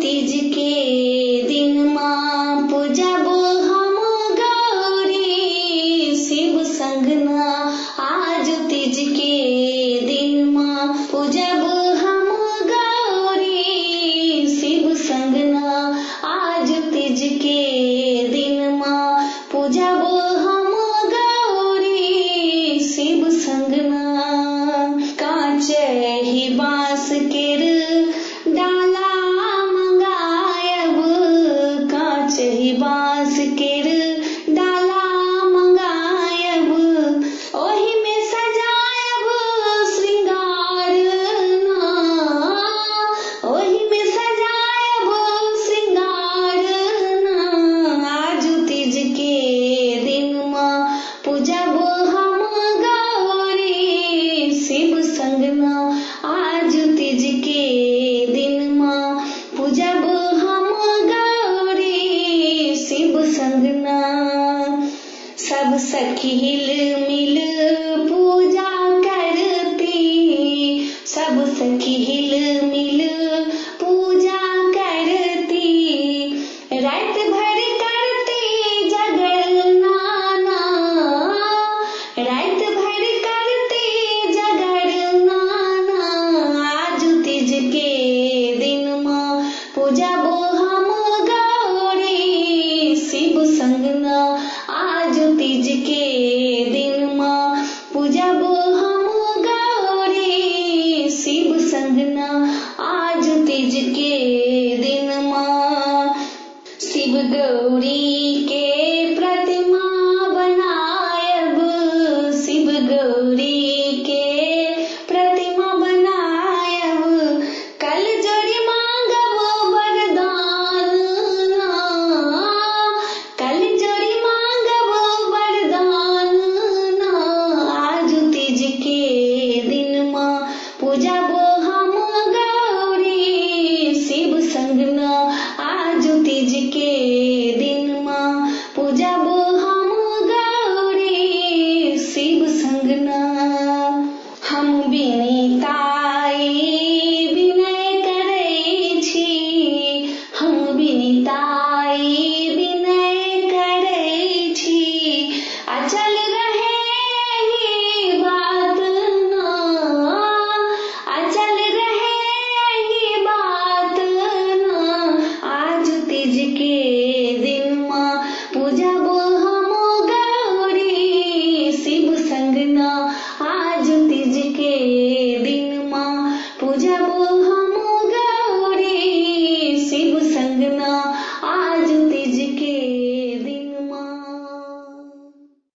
तीज के दिन माँ पूजब हम गौरी शिव संगना। आज तीज के दिन माँ पूजब हम गौरी शिव संगना। आज तीज के दिन माँ पूजब हम गौरी शिव संगना। कांच ही बांस केर डाला मंगायब, कांच ही बांस केर डाला मंगायब। ओही में सजायब श्रृंगार ना, ओही में सजायब श्रृंगार ना। आज तीज के दिन माँ पूजब हम गौरी शिव संगना। आज तीज के दिन माँ पूजब हम गौरी शिव संगना। सब सखी हिल मिल पूजा करती, सब सखी हिल मिल पूजा करती। रात भर करती जगरना ना, रात भर करती जगरना ना। आज तीज के दिन माँ पूजब हम गौरी शिव संगना। आज तीज के दिन माँ पूजब हम गौरी शिव संगना। आज तीज के दिन माँ शिव गौरी के